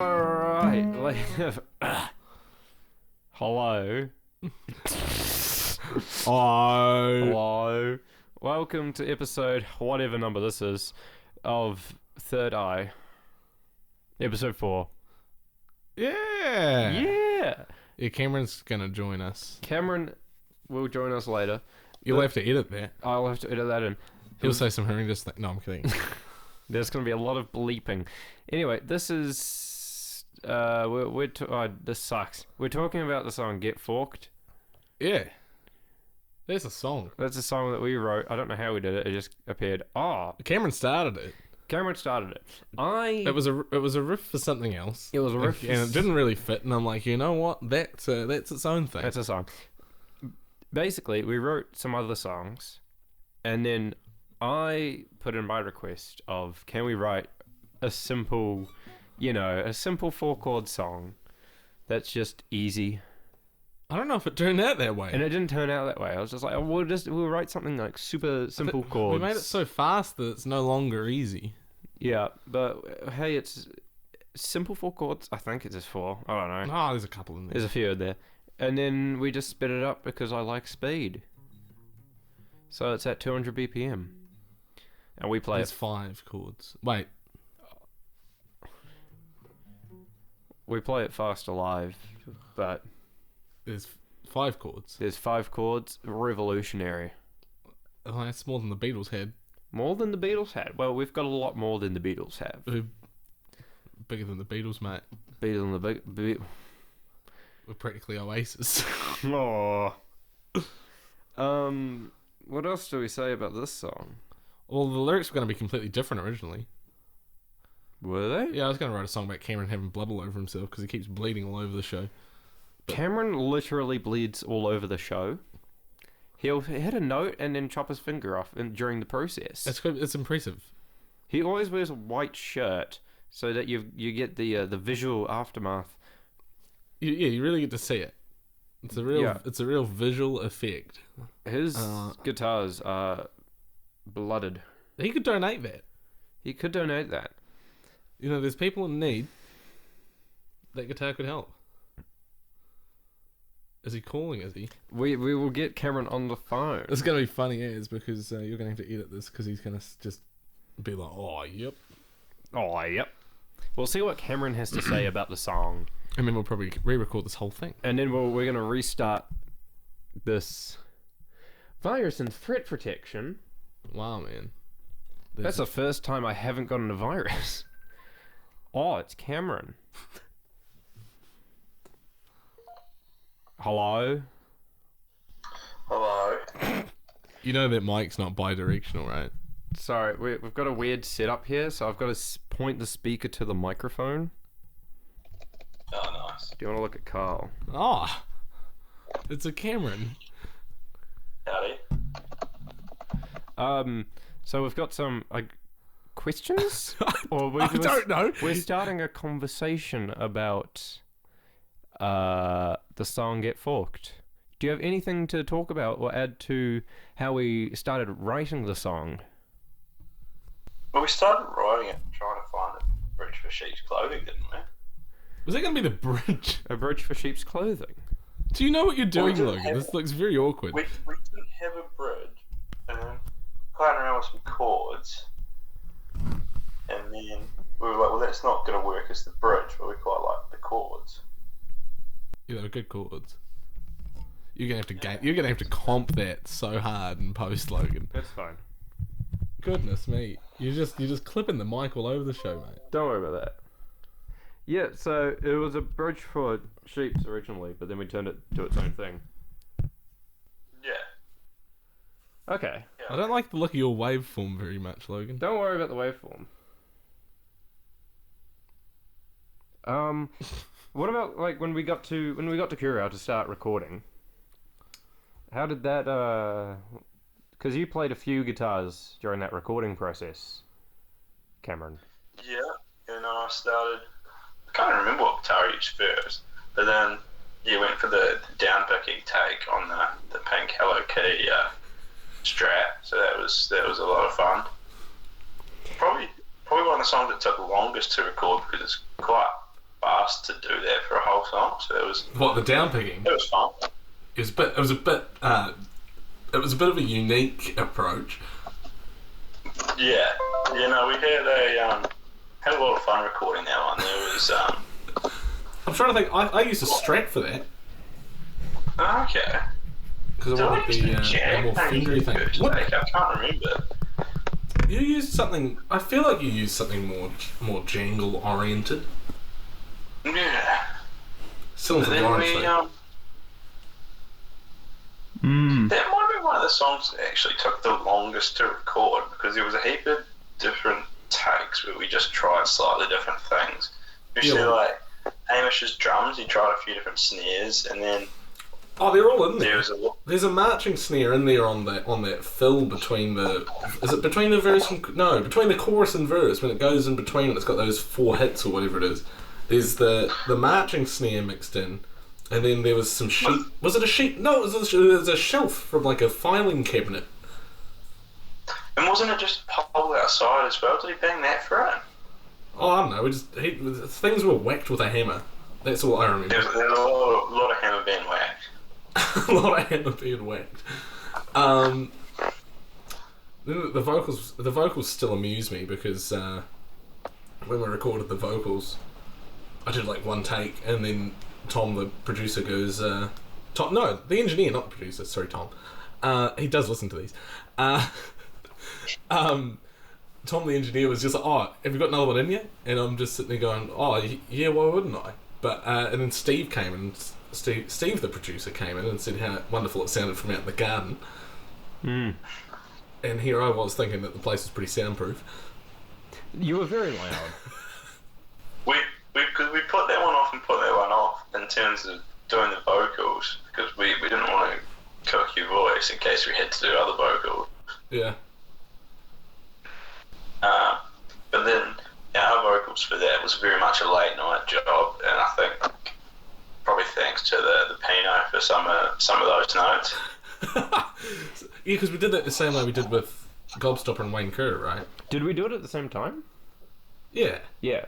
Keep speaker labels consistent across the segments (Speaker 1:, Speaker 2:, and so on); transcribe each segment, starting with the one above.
Speaker 1: Alright, hello. Hello. Welcome to episode, whatever number this is, of Third Eye. Episode 4.
Speaker 2: Yeah.
Speaker 1: Yeah.
Speaker 2: Cameron's gonna join us.
Speaker 1: Cameron will join us later.
Speaker 2: You'll have to edit that.
Speaker 1: I'll have to edit that in.
Speaker 2: He'll say some horrendous thing. No, I'm kidding.
Speaker 1: There's going to be a lot of bleeping. Anyway, this is... this sucks. We're talking about the song Get Forked.
Speaker 2: Yeah. There's a song.
Speaker 1: That's a song that we wrote. I don't know how we did it. It just appeared.
Speaker 2: Cameron started it.
Speaker 1: Cameron started it.
Speaker 2: It was a riff for something else.
Speaker 1: It was a riff.
Speaker 2: And it didn't really fit. And I'm like, you know what? That's its own thing.
Speaker 1: That's a song. Basically, we wrote some other songs. And then I put in my request of, can we write a simple 4-chord song that's just easy.
Speaker 2: I don't know if it turned out that way.
Speaker 1: And it didn't turn out that way. I was just like, we'll write something like super simple chords.
Speaker 2: We made it so fast that it's no longer easy.
Speaker 1: Yeah, but hey, it's simple 4 chords. I think it's just 4. I don't know.
Speaker 2: Oh, there's a couple in there.
Speaker 1: There's a few in there. And then we just sped it up because I like speed. So it's at 200 BPM. And we play
Speaker 2: There's 5 chords. Wait.
Speaker 1: We play it faster live, but...
Speaker 2: There's 5 chords.
Speaker 1: There's 5 chords. Revolutionary.
Speaker 2: Oh, that's more than the Beatles had.
Speaker 1: More than the Beatles had? Well, we've got a lot more than the Beatles have.
Speaker 2: Bigger than the Beatles, mate.
Speaker 1: Bigger than the
Speaker 2: We're practically Oasis.
Speaker 1: Oh. What else do we say about this song?
Speaker 2: Well, the lyrics were going to be completely different originally.
Speaker 1: Were they?
Speaker 2: Yeah, I was going to write a song about Cameron having blood all over himself because he keeps bleeding all over the show.
Speaker 1: Cameron literally bleeds all over the show. He'll hit a note and then chop his finger off during the process.
Speaker 2: It's impressive.
Speaker 1: He always wears a white shirt so that you get the visual aftermath.
Speaker 2: You really get to see it. It's a real visual effect.
Speaker 1: His guitars are blooded.
Speaker 2: He could donate that.
Speaker 1: He could donate that.
Speaker 2: You know, there's people in need. That guitar could help. Is he calling? Is he?
Speaker 1: We will get Cameron on the phone.
Speaker 2: It's going to be funny because you're going to have to edit this because he's going to just be like, oh, yep.
Speaker 1: Oh, yep. We'll see what Cameron has to say about the song.
Speaker 2: And then we'll probably re-record this whole thing.
Speaker 1: And then we're going to restart this virus and threat protection.
Speaker 2: Wow, man.
Speaker 1: That's the first time I haven't gotten a virus. Oh, it's Cameron. Hello?
Speaker 3: Hello.
Speaker 2: You know that mic's not bi-directional, right?
Speaker 1: Sorry, we've got a weird setup here, so I've got to point the speaker to the microphone.
Speaker 3: Oh, nice.
Speaker 1: Do you want to look at Carl?
Speaker 2: Oh, it's a Cameron.
Speaker 3: Howdy.
Speaker 1: So we've got some questions? Or
Speaker 2: I don't know.
Speaker 1: We're starting a conversation about the song Get Forked. Do you have anything to talk about or add to how we started writing the song?
Speaker 3: Well, we started writing it trying to find a bridge for sheep's clothing, didn't we?
Speaker 2: Was that going to be the bridge?
Speaker 1: A bridge for sheep's clothing?
Speaker 2: Do you know what you're doing,
Speaker 3: didn't
Speaker 2: Logan?
Speaker 3: have
Speaker 2: This looks very awkward.
Speaker 3: We didn't have a bridge, and then playing around with some chords, and then we were like, well, that's not going to work as the bridge, but we quite like the chords.
Speaker 2: Yeah, they were good chords. You're gonna have to comp that so hard in post, Logan.
Speaker 1: That's fine.
Speaker 2: Goodness me, you're just clipping the mic all over the show, mate.
Speaker 1: Don't worry about that. Yeah, so it was a bridge for sheeps originally, but then we turned it to its own thing.
Speaker 3: Yeah.
Speaker 1: Okay.
Speaker 2: I don't like the look of your waveform very much, Logan.
Speaker 1: Don't worry about the waveform. What about like when we got to Curacao to start recording? How did that because you played a few guitars during that recording process, Cameron.
Speaker 3: Yeah, and I can't remember what guitar I used first, but then you went for the down-picking take on the pink Hello Kitty Strat, so that was a lot of fun. Probably one of the songs that took the longest to record because it's quite whole song, so it was
Speaker 2: What, the downpicking?
Speaker 3: it was fun.
Speaker 2: It was a bit of a unique approach.
Speaker 3: Yeah, you know, we had a lot of fun recording that one. There was
Speaker 2: I'm trying to think. I used a Strat for that
Speaker 3: okay.
Speaker 2: because I wanted the more fingery thing. What?
Speaker 3: I can't remember.
Speaker 2: You used something. I feel like you used something more jangle oriented.
Speaker 3: Yeah.
Speaker 2: Still
Speaker 3: Then
Speaker 2: Lawrence
Speaker 3: we
Speaker 2: though.
Speaker 3: that might be one of the songs that actually took the longest to record because there was a heap of different takes where we just tried slightly different things. Usually,
Speaker 2: Yeah.
Speaker 3: like Hamish's drums, he tried a few different snares, and then
Speaker 2: Oh, they're all in
Speaker 3: there
Speaker 2: there.
Speaker 3: was a
Speaker 2: There's a marching snare in there on that fill between the. Is it between the verse and no? Between the chorus and verse when it goes in between, it's got those 4 hits or whatever it is. There's the marching snare mixed in, and then there was some sheet. Was it a sheet? No, it was a shelf from like a filing cabinet.
Speaker 3: and wasn't it just pole outside as well? Did he bang that for it?
Speaker 2: Oh, I don't know. Things were whacked with a hammer. That's all I remember.
Speaker 3: There was a lot of hammer being whacked.
Speaker 2: A lot of hammer being whacked. Then the vocals still amuse me because when we recorded the vocals, I did like one take, and then Tom, the producer, goes, Tom, no, the engineer, not the producer. Sorry, Tom. He does listen to these. Tom, the engineer, was just like, "Oh, have you got another one in you?" And I'm just sitting there going, "Oh, yeah, why wouldn't I?" But and then Steve came in. Steve, the producer, came in and said how wonderful it sounded from out in the garden. And here I was thinking that the place was pretty soundproof.
Speaker 1: You were very loud.
Speaker 3: Because we put that one off and put that one off in terms of doing the vocals because we didn't want to cook your voice in case we had to do other vocals.
Speaker 2: Yeah.
Speaker 3: But then our vocals for that was very much a late night job, and I think probably thanks to the Pinot for some of those notes.
Speaker 2: Yeah, because we did that the same way we did with Gobstopper and Wayne Kerr, right?
Speaker 1: Did we do it at the same time?
Speaker 2: Yeah.
Speaker 1: Yeah.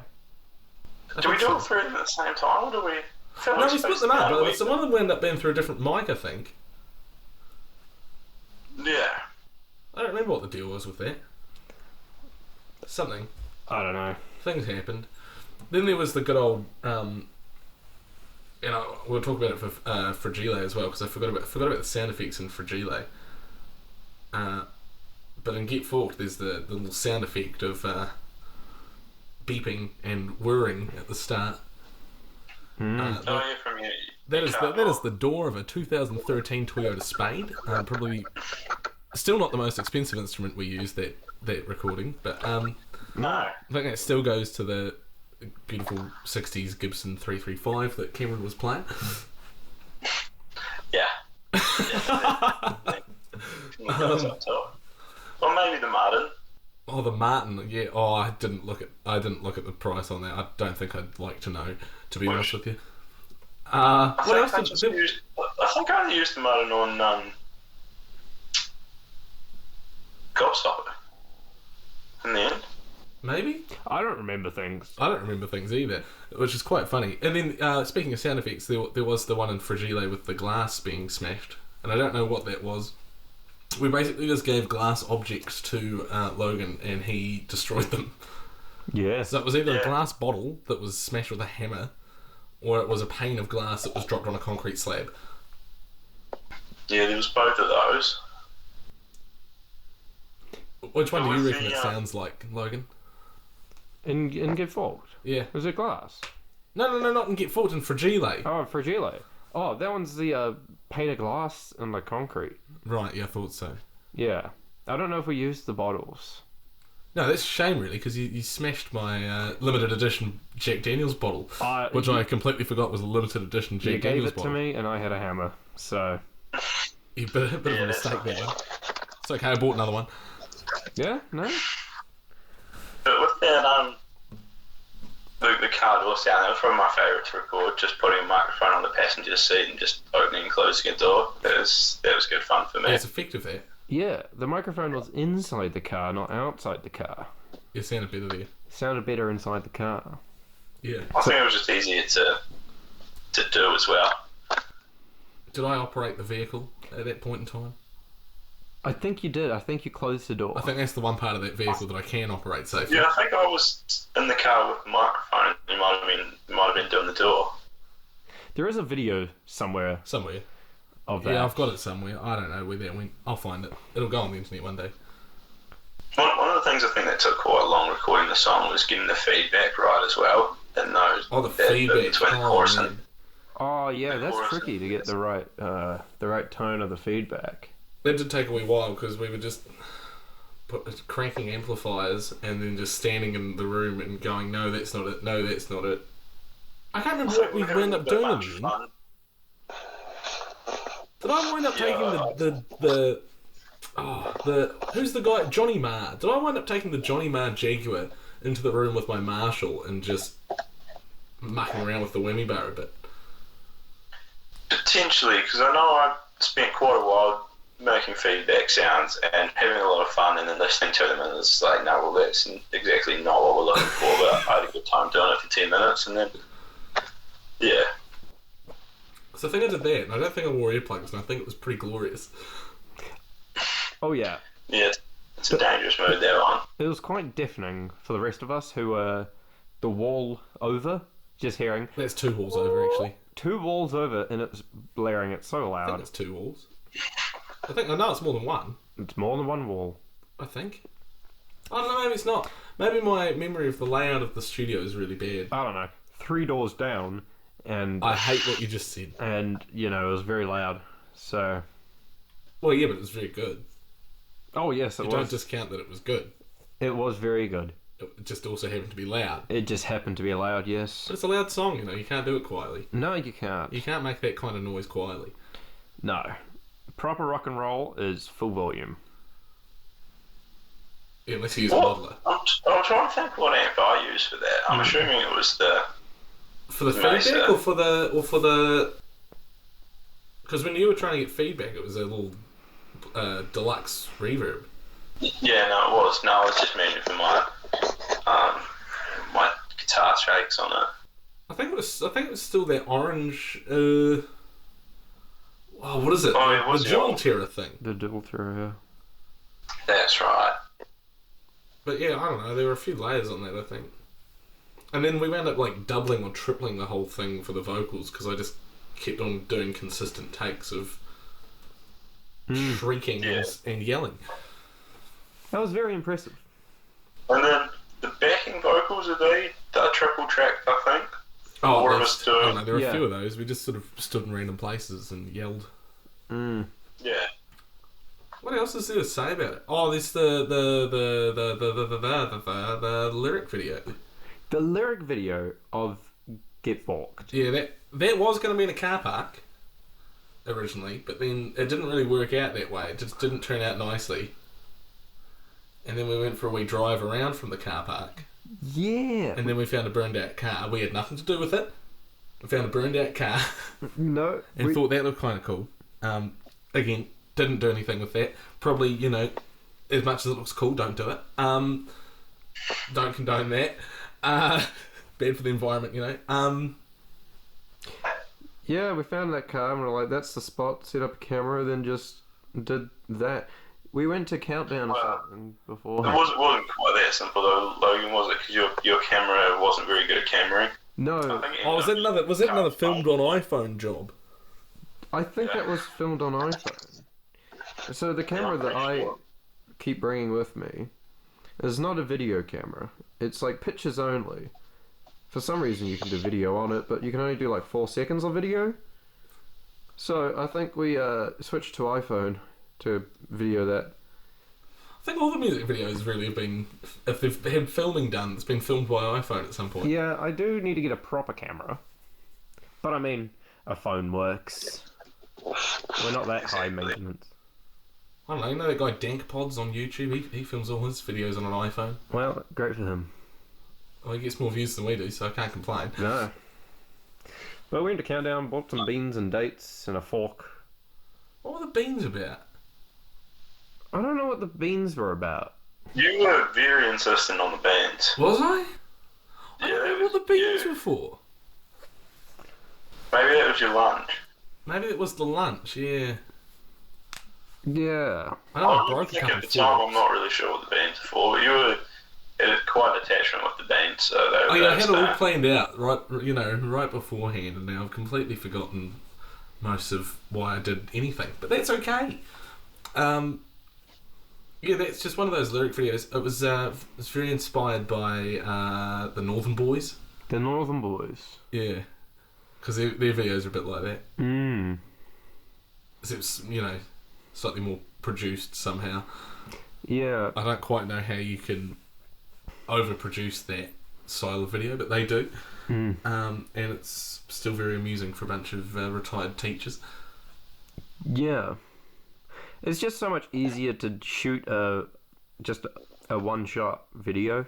Speaker 3: Did we do all three of them at the same time, or do we? I feel
Speaker 2: No,
Speaker 3: like
Speaker 2: we
Speaker 3: we're
Speaker 2: split them
Speaker 3: supposed
Speaker 2: up,
Speaker 3: to
Speaker 2: but
Speaker 3: know.
Speaker 2: some of them wound up being through a different mic, I think.
Speaker 3: Yeah.
Speaker 2: I don't remember what the deal was with that. Something.
Speaker 1: I don't know.
Speaker 2: Things happened. Then there was the good old, we'll talk about it for Fragile as well, because I forgot about the sound effects in Fragile. But in Get Forked, there's the little sound effect of beeping and whirring at the start.
Speaker 3: Oh yeah, from you.
Speaker 2: That is the door of a 2013 Toyota Spade. Probably still not the most expensive instrument we used that recording, but
Speaker 3: No.
Speaker 2: I think it still goes to the beautiful 60s Gibson 335 that Cameron was playing.
Speaker 3: Yeah. Goes up top. Or maybe the Martin.
Speaker 2: Oh, the Martin, yeah. Oh, I didn't look at the price on that. I don't think I'd like to know, to be honest with you. What else
Speaker 3: I think I only used the Martin on Gobstopper. In the end.
Speaker 2: Maybe?
Speaker 1: I don't remember things.
Speaker 2: I don't remember things either, which is quite funny. And then, speaking of sound effects, there was the one in Fragile with the glass being smashed, and I don't know what that was. We basically just gave glass objects to Logan, and he destroyed them.
Speaker 1: Yeah.
Speaker 2: So it was either a glass bottle that was smashed with a hammer, or it was a pane of glass that was dropped on a concrete slab.
Speaker 3: Yeah, there was both of those.
Speaker 2: Which one do you
Speaker 3: was
Speaker 2: reckon
Speaker 3: the,
Speaker 2: it sounds like, Logan?
Speaker 1: In Get Forked?
Speaker 2: Yeah.
Speaker 1: Was it glass?
Speaker 2: No, not in Get Forked, in Fragile.
Speaker 1: Oh, Fragile. Oh, that one's the pane of glass and the concrete.
Speaker 2: Right, yeah, I thought so.
Speaker 1: Yeah. I don't know if we used the bottles.
Speaker 2: No, that's a shame, really, because you smashed my limited edition Jack Daniels bottle, which I completely forgot was a limited edition Jack
Speaker 1: You gave
Speaker 2: Daniels
Speaker 1: it
Speaker 2: bottle.
Speaker 1: to me, and I had a hammer, so...
Speaker 2: You bit of a mistake there. It's okay, I bought another one.
Speaker 1: Yeah? No?
Speaker 3: But with that, the car door sound, that was probably my favourite to record, just putting a microphone on the passenger seat and just opening and closing a door. That was good fun for me.
Speaker 2: Yeah, it's effective there.
Speaker 1: Yeah, the microphone was inside the car, not outside the car.
Speaker 2: It sounded better there.
Speaker 1: Sounded better inside the car.
Speaker 2: Yeah.
Speaker 3: I think it was just easier to to do as well.
Speaker 2: Did I operate the vehicle at that point in time?
Speaker 1: I think you did. I think you closed the door.
Speaker 2: I think that's the one part of that vehicle that I can operate safely.
Speaker 3: Yeah, I think I was in the car with the microphone. You might have been doing the door.
Speaker 1: There is a video somewhere
Speaker 2: Somewhere.
Speaker 1: of that.
Speaker 2: Yeah, I've got it somewhere. I don't know where that went. I'll find it. It'll go on the internet one day.
Speaker 3: One of the things I think that took quite long recording the song was getting the feedback right as well. And those.
Speaker 2: Oh, the feedback.
Speaker 3: Between the chorus and
Speaker 1: Oh yeah,
Speaker 3: the
Speaker 1: that's
Speaker 3: chorus
Speaker 1: tricky to get the right tone of the feedback.
Speaker 2: That did take a wee while because we were just cranking amplifiers and then just standing in the room and going, no, that's not it. No, that's not it. I can't remember what we wound up doing in the end. Did I wind up taking the who's the guy? Johnny Marr. Did I wind up taking the Johnny Marr Jaguar into the room with my Marshall and just mucking around with the whammy bar a bit?
Speaker 3: Potentially, because I know I spent quite a while making feedback sounds and having a lot of fun, and then listening to them, and it's like, no, well, that's exactly not what we're looking for. But I had a good time doing it for 10 minutes, and then yeah.
Speaker 2: So I think I did that, and I don't think I wore earplugs, and I think it was pretty glorious.
Speaker 1: Oh yeah.
Speaker 3: Yeah, it's a dangerous mode they're on.
Speaker 1: It was quite deafening for the rest of us who were the wall over, just hearing
Speaker 2: That's 2 walls over, actually.
Speaker 1: 2 walls over, and it's blaring. It's so
Speaker 2: I think
Speaker 1: loud.
Speaker 2: it's 2 walls. I know it's more than one.
Speaker 1: It's more than 1 wall.
Speaker 2: I think. I don't know, maybe it's not. Maybe my memory of the layout of the studio is really bad.
Speaker 1: I don't know. 3 doors down, and
Speaker 2: I hate what you just said.
Speaker 1: and it was very loud. So,
Speaker 2: Well, yeah, but it was very good.
Speaker 1: oh yes, it
Speaker 2: You
Speaker 1: was.
Speaker 2: don't discount that it was good.
Speaker 1: It was very good.
Speaker 2: It just also happened to be loud.
Speaker 1: It just happened to be loud. Yes.
Speaker 2: But it's a loud song, you can't do it quietly.
Speaker 1: No, you can't.
Speaker 2: You can't make that kind of noise quietly.
Speaker 1: No. Proper rock and roll is full volume.
Speaker 2: Yeah, unless you use a modeler.
Speaker 3: I'm trying to think what amp I used for that. I'm assuming it was the...
Speaker 2: For the
Speaker 3: Nice,
Speaker 2: feedback or for the... Because when you were trying to get feedback, it was a little deluxe reverb.
Speaker 3: Yeah, no, it was. No, I was just meaning for my my guitar shakes on it.
Speaker 2: I think it was still that orange. What is it?
Speaker 3: Oh, it was
Speaker 2: the
Speaker 3: the
Speaker 2: Jewel
Speaker 3: old-
Speaker 2: Terror thing.
Speaker 1: The double throw.
Speaker 3: That's right.
Speaker 2: But yeah, I don't know. There were a few layers on that, I think. And then we wound up like doubling or tripling the whole thing for the vocals because I just kept on doing consistent takes of shrieking
Speaker 3: Yeah.
Speaker 2: and yelling.
Speaker 1: That was very impressive.
Speaker 3: And then the backing vocals are the triple track, I think. More of us
Speaker 2: I don't
Speaker 3: doing.
Speaker 2: know, there were
Speaker 1: Yeah.
Speaker 2: a few of those. We just sort of stood in random places and yelled.
Speaker 3: Yeah.
Speaker 2: What else is there to say about it? Oh, there's the lyric video.
Speaker 1: The lyric video of Get Balked.
Speaker 2: Yeah, that was going to be in a car park originally, but then it didn't really work out that way. It just didn't turn out nicely. And then we went for a wee drive around from the car park,
Speaker 1: Yeah.
Speaker 2: and then we found a burned out car. We had nothing to do with it. We found a burned out car
Speaker 1: No.
Speaker 2: and thought that looked kind of cool. Again, didn't do anything with that. Probably, as much as it looks cool, don't do it. Don't condone that. Bad for the environment,
Speaker 1: Yeah, we found that car and we're like, that's the spot, set up a camera, then just did that. We went to Countdown or
Speaker 3: Well,
Speaker 1: something before.
Speaker 3: It wasn't quite that simple though, Logan, was it? Because your camera wasn't very good at cameraing.
Speaker 1: No,
Speaker 3: I think it
Speaker 2: Oh, was that
Speaker 3: ended up-
Speaker 2: another filmed on iPhone job?
Speaker 1: I think
Speaker 3: Yeah.
Speaker 1: that was filmed on iPhone. So the camera that I keep bringing with me is not a video camera. It's like pictures only. For some reason you can do video on it, but you can only do like 4 seconds of video. So I think we switched to iPhone to video that.
Speaker 2: I think all the music videos really have been, if they've had filming done, it's been filmed by iPhone at some point.
Speaker 1: Yeah, I do need to get a proper camera. But I mean, a phone works. We're not that high maintenance.
Speaker 2: I don't know, that guy Dank Pods on YouTube, he films all his videos on an iPhone.
Speaker 1: Well, great for him.
Speaker 2: Well, he gets more views than we do, so I can't complain.
Speaker 1: No. Well, we went to Countdown, bought some beans and dates and a fork.
Speaker 2: What were the beans about?
Speaker 1: I don't know what the beans were about.
Speaker 3: You were very insistent on the bands.
Speaker 2: Was I? I
Speaker 3: Yeah,
Speaker 2: don't know what the beans were for.
Speaker 3: Maybe was your lunch?
Speaker 2: Maybe it was the lunch. Yeah.
Speaker 1: Yeah.
Speaker 2: I know I
Speaker 3: I
Speaker 2: broke a
Speaker 3: think
Speaker 2: couple
Speaker 3: at the
Speaker 2: of
Speaker 3: time, I'm
Speaker 2: forks.
Speaker 3: not really sure what the beans are for, but you had quite an attachment with the beans, so they
Speaker 2: Oh
Speaker 3: were
Speaker 2: yeah, I had it all
Speaker 3: staying.
Speaker 2: planned out right beforehand, and now I've completely forgotten most of why I did anything. But that's okay. Yeah, that's just one of those lyric videos. It's very inspired by the Northern Boys.
Speaker 1: The Northern Boys.
Speaker 2: Yeah, because their videos are a bit like that.
Speaker 1: Mm.
Speaker 2: It's slightly more produced somehow.
Speaker 1: Yeah.
Speaker 2: I don't quite know how you can overproduce that style of video, but they do.
Speaker 1: Mm.
Speaker 2: And it's still very amusing for a bunch of retired teachers.
Speaker 1: Yeah. It's just so much easier to shoot just a one-shot video.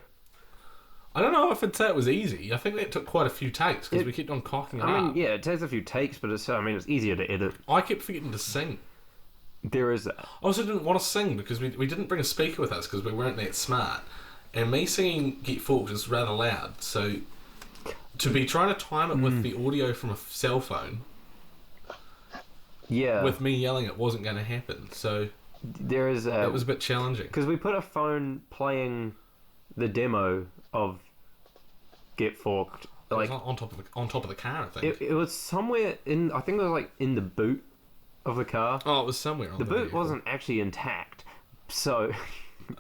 Speaker 2: I don't know if I'd say it was easy. I think that took quite a few takes because we kept on cocking it
Speaker 1: I mean,
Speaker 2: up.
Speaker 1: yeah, it takes a few takes, but it's easier to edit.
Speaker 2: I kept forgetting to sing.
Speaker 1: There is that.
Speaker 2: I also didn't want to sing because we didn't bring a speaker with us because we weren't that smart. And me singing Get Forked is rather loud, so to be trying to time it with the audio from a cell phone
Speaker 1: Yeah.
Speaker 2: with me yelling it wasn't going to happen. So
Speaker 1: There is
Speaker 2: it was a bit challenging.
Speaker 1: because we put a phone playing the demo of Get Forked.
Speaker 2: It was
Speaker 1: Like
Speaker 2: on top of the car, I think.
Speaker 1: it was somewhere in. I think it was like in the boot of the car.
Speaker 2: Oh, it was somewhere on
Speaker 1: The boot
Speaker 2: vehicle.
Speaker 1: wasn't actually intact, so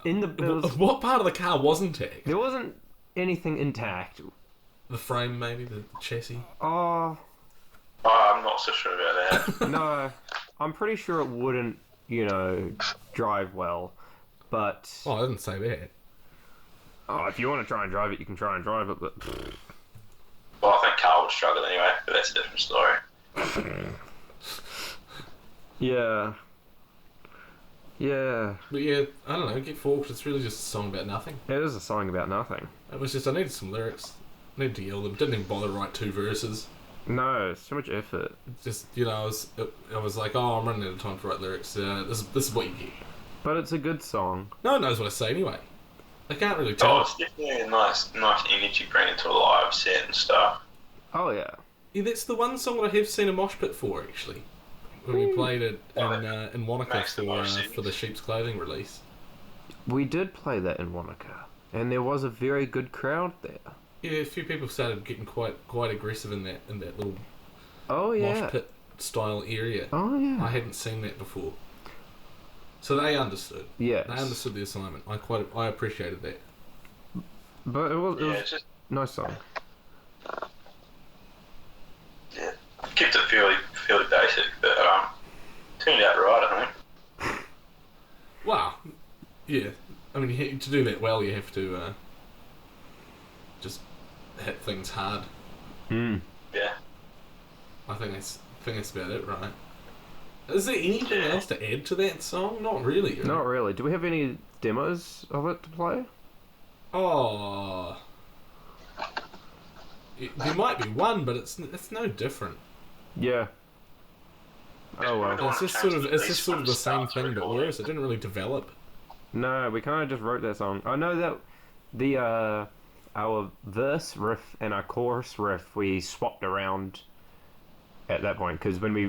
Speaker 1: in the
Speaker 2: What part of the car wasn't intact?
Speaker 1: there wasn't anything intact.
Speaker 2: The frame, maybe the chassis.
Speaker 1: Oh
Speaker 3: Oh, I'm not so sure about that.
Speaker 1: no, I'm pretty sure it wouldn't, drive well. But
Speaker 2: Oh, I didn't say that.
Speaker 1: if you want to try and drive it, you can try and drive it. But
Speaker 3: Well, I think Carl would struggle anyway, but that's a different story.
Speaker 1: yeah, yeah,
Speaker 2: But yeah, I don't know. Get Forked. It's really just a song about nothing.
Speaker 1: it is a song about nothing.
Speaker 2: It was just I needed some lyrics. Needed to yell them. Didn't even bother to write 2 verses.
Speaker 1: No, it's too much effort.
Speaker 2: Just I was like, oh, I'm running out of time to write lyrics. This is what you get.
Speaker 1: But it's a good song.
Speaker 2: No one knows what I say anyway. I can't really
Speaker 3: Oh,
Speaker 2: tell.
Speaker 3: it's definitely a nice energy bring to a live set and stuff.
Speaker 1: Oh yeah.
Speaker 2: Yeah, that's the one song that I have seen a mosh pit for actually. When we played it in Wanaka
Speaker 3: Makes the most sense.
Speaker 2: for the Sheep's Clothing release.
Speaker 1: We did play that in Wanaka, and there was a very good crowd there.
Speaker 2: Yeah, a few people started getting quite aggressive in that little
Speaker 1: Oh yeah.
Speaker 2: mosh pit style area.
Speaker 1: Oh
Speaker 2: I
Speaker 1: yeah.
Speaker 2: hadn't seen that before. So they understood.
Speaker 1: Yes.
Speaker 2: They understood the assignment. I appreciated that.
Speaker 1: But it was
Speaker 3: Yeah, it's just
Speaker 1: nice song.
Speaker 3: kept it fairly basic, but turned out right, I think.
Speaker 2: Wow. Yeah. I mean, to do that well, you have to just hit things hard.
Speaker 1: Mm.
Speaker 3: Yeah.
Speaker 2: I think that's about it, right? Is there anything else to add to that song? Not really. Right?
Speaker 1: Not really. Do we have any demos of it to play?
Speaker 2: Oh. There might be one, but it's no different.
Speaker 1: Yeah. Oh well.
Speaker 3: Don't
Speaker 2: It's
Speaker 3: wanna
Speaker 2: just
Speaker 3: change
Speaker 2: sort of
Speaker 3: the bass
Speaker 2: the
Speaker 3: when it
Speaker 2: same
Speaker 3: starts
Speaker 2: thing, but
Speaker 3: recording.
Speaker 2: worse. It didn't really develop.
Speaker 1: No, we kind of just wrote that song. I know that the our verse riff and our chorus riff we swapped around at that point because when we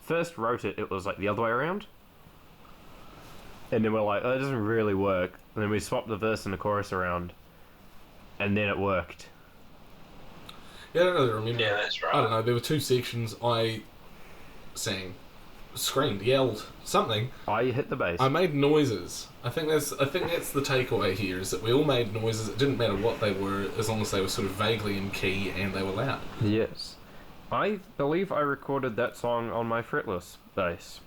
Speaker 1: first wrote it, it was like the other way around, and then we're like, oh, that doesn't really work. And then we swapped the verse and the chorus around, and then it worked.
Speaker 2: Yeah, I don't really remember.
Speaker 3: Yeah, that's right.
Speaker 2: I don't know. There were 2 sections. I sang, screamed, yelled, something.
Speaker 1: I hit the bass.
Speaker 2: I made noises. I think that's the takeaway here is that we all made noises. It didn't matter what they were, as long as they were sort of vaguely in key and they were loud.
Speaker 1: Yes. I believe I recorded that song on my fretless bass.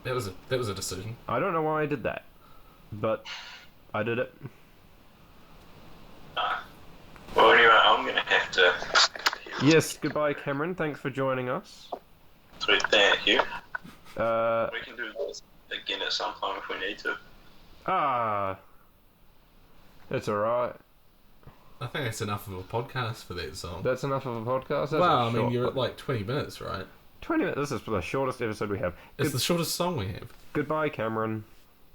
Speaker 2: That was a decision.
Speaker 1: I don't know why I did that, but I did it.
Speaker 3: Well, anyway, I'm going to have to...
Speaker 1: Yes, goodbye, Cameron. Thanks for joining us.
Speaker 3: Sweet, thank you.
Speaker 1: Uh,
Speaker 3: We can do this again at some time if we need to.
Speaker 1: It's alright.
Speaker 2: I think that's enough of a podcast for that song.
Speaker 1: That's enough of a podcast. That's
Speaker 2: Well,
Speaker 1: a
Speaker 2: I mean,
Speaker 1: short
Speaker 2: you're at
Speaker 1: one.
Speaker 2: like 20 minutes, right?
Speaker 1: 20 minutes. This is the shortest episode we have.
Speaker 2: It's the shortest song we have.
Speaker 1: Goodbye, Cameron.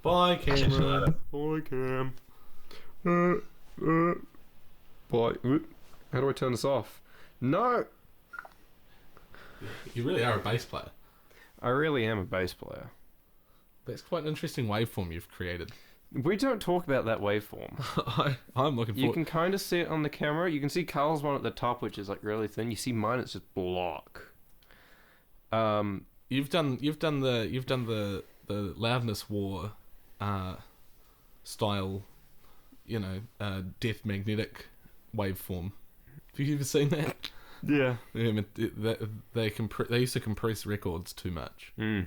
Speaker 2: Bye, Cameron.
Speaker 1: Bye, Cam. Bye. How do I turn this off? No!
Speaker 2: You really are a bass player.
Speaker 1: I really am a bass player.
Speaker 2: That's quite an interesting waveform you've created.
Speaker 1: We don't talk about that waveform.
Speaker 2: I'm looking forward.
Speaker 1: You can kind of see it on the camera. You can see Carl's one at the top, which is like really thin. You see mine; it's just block.
Speaker 2: You've done the loudness war, style, death magnetic waveform. Have you ever seen that?
Speaker 1: Yeah.
Speaker 2: They used to compress records too much,
Speaker 1: Mm.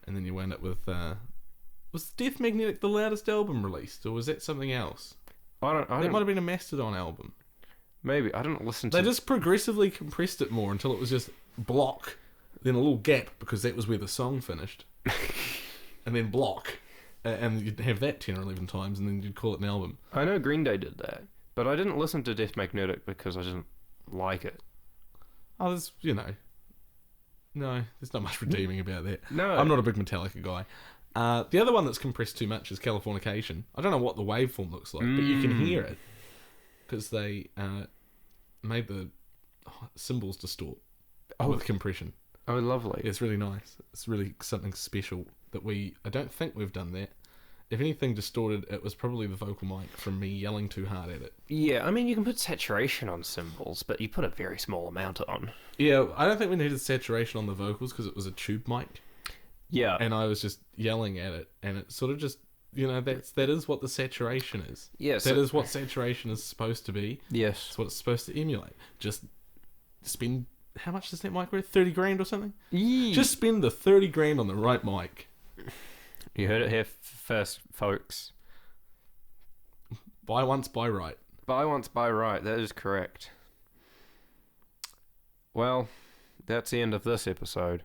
Speaker 2: and then you wound up with. Was Death Magnetic the loudest album released, or was that something else?
Speaker 1: I
Speaker 2: That might
Speaker 1: don't.
Speaker 2: have been a Mastodon album.
Speaker 1: Maybe I don't listen to.
Speaker 2: They just progressively compressed it more until it was just block, then a little gap because that was where the song finished, and then block, and you'd have that 10 or 11 times, and then you'd call it an album.
Speaker 1: I know Green Day did that, but I didn't listen to Death Magnetic because I didn't like it.
Speaker 2: Oh, there's no, there's not much redeeming about that.
Speaker 1: No,
Speaker 2: I'm not a big Metallica guy. The other one that's compressed too much is Californication. I don't know what the waveform looks like, but you can hear it because they made the cymbals distort with compression.
Speaker 1: Oh, lovely.
Speaker 2: Yeah, it's really nice. It's really something special that I don't think we've done that. If anything distorted, it was probably the vocal mic from me yelling too hard at it.
Speaker 1: Yeah, I mean, you can put saturation on cymbals, but you put a very small amount on.
Speaker 2: Yeah, I don't think we needed saturation on the vocals because it was a tube mic.
Speaker 1: Yeah.
Speaker 2: And I was just yelling at it, and it sort of just, that is what the saturation is.
Speaker 1: Yes.
Speaker 2: That is what saturation is supposed to be.
Speaker 1: Yes.
Speaker 2: It's what it's supposed to emulate. Just spend, how much does that mic worth? 30 grand or something?
Speaker 1: Yee.
Speaker 2: Just spend the 30 grand on the right mic.
Speaker 1: You heard it here first, folks.
Speaker 2: Buy once, buy right.
Speaker 1: Buy once, buy right. That is correct. Well, that's the end of this episode.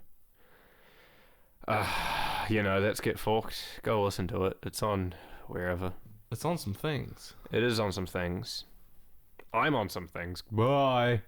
Speaker 1: Let's Get Forked. Go listen to it. It's on wherever.
Speaker 2: It's on some things.
Speaker 1: It is on some things. I'm on some things. Bye.